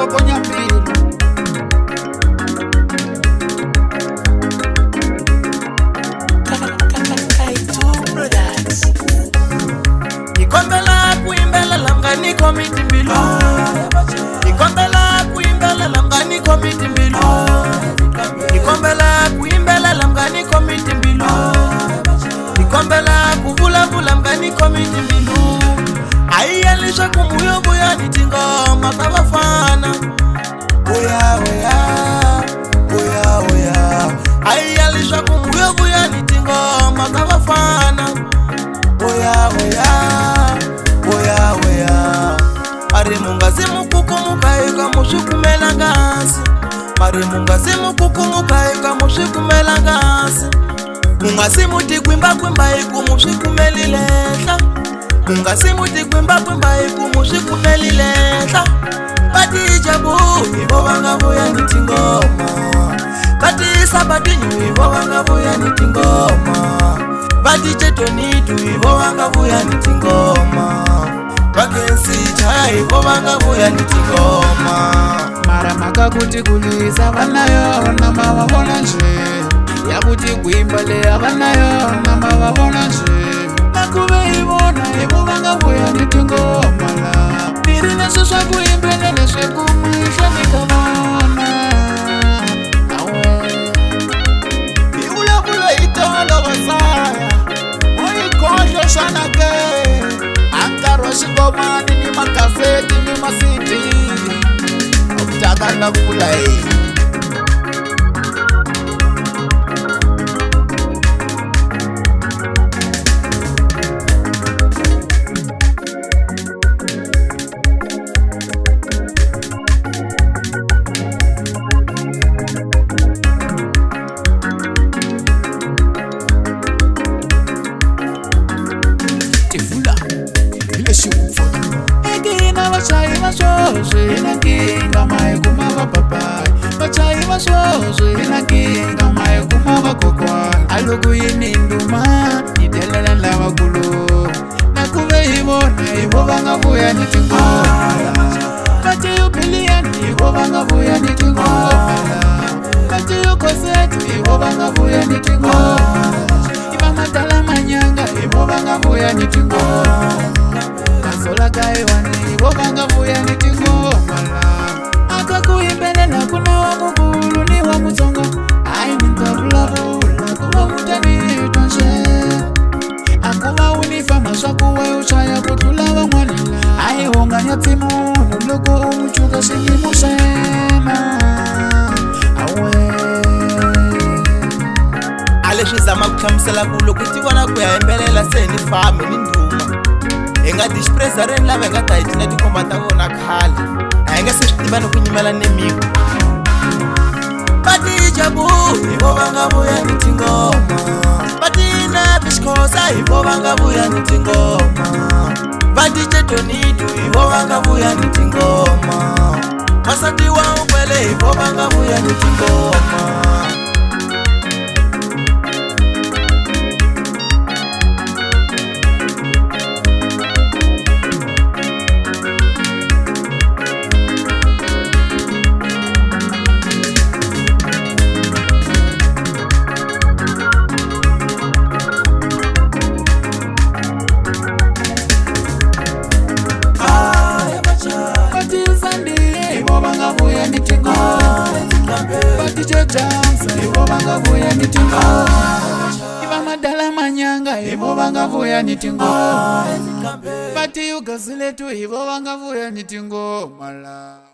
soko nyambili. Nikombela kuimbela lamgani komiti mbilu. Nikombela kuimbela lamgani komiti mbilu. Nikombela kuimbela lamgani komiti mbilu. Nikombela kuvula vula mgani komiti mbilu. Aiyalisha kumuyo buya nitingoma kabafana. Oya oya, oya oya. Aiyalisha kumuyo buya nitingoma kabafana. Oya oya, oya oya. Marimunga zimukukumuka ika mushikumela ngasi. Marimunga zimukukumuka ika mushikumela ngasi. Ungasimuti kwimba kwimba iku mushikumelilehla. Ungasimuti kwimba kwimba iku mushikumelilehla. Bati jabu ibo bangabuya nitingoma. Bati sabadinyu ibo bangabuya nitingoma. Bati chetonitu ibo bangabuya nitingoma. Bakensi chaya ibo bangabuya nitingoma. Maramaka kuti kulisa vanayo nama wabona nje. Yakuti kuimba le abanayo nama wabona nje. Nakube ibona ibo bangabuya nitingoma la. Niri nesoswa kuimbele neswe kumwisha nikabona. Awe Iula kula itolo wasaya. Oikosho sana ke. Ankaro shigomani ni makafeti ni masiti. Okutagana kula hii. Bachai masozwe inanginga mai kumava papai. Bachai masozwe inanginga mai kumava kokwa. Alugu ininduma nitelela lava kulu. Nakuve ibona ibo bangabuya nitingoma. Bati upiliani ibo bangabuya nitingoma. Bati ukoseti ibo bangabuya nitingoma. Iba matala manyanga ibo bangabuya nitingoma. Kasola kaiwani ibo bangabuya nitingoma la. Akakuimbelela kuna wa mugulu ni wa mutonga. Ai nintavula kuwa mutani tonche. Akuwa unifama shakuwe uchaya kutulawa mwanila. Ai honganya timu nuluko umuchuka shingi mushema. Awe Aleshizama kuchamsela kulo kuti wana kuyaembelela seni fame ninduma. Enga dispreza ren lava enga taitina tikombata vona khale. Enga switiva no kunyimela nemiku. Bati jabu ibo bangabuya nitingoma. Bati na bishkosa ibo bangabuya nitingoma. Bati chetonitu ibo bangabuya nitingoma. Masati wa ukwele ibo bangabuya nitingoma. Bati jajamsa ibo bangabuya nitingoma. Iba madala manyanga ibo bangabuya nitingoma. Bati ugaziletu ibo bangabuya nitingoma la.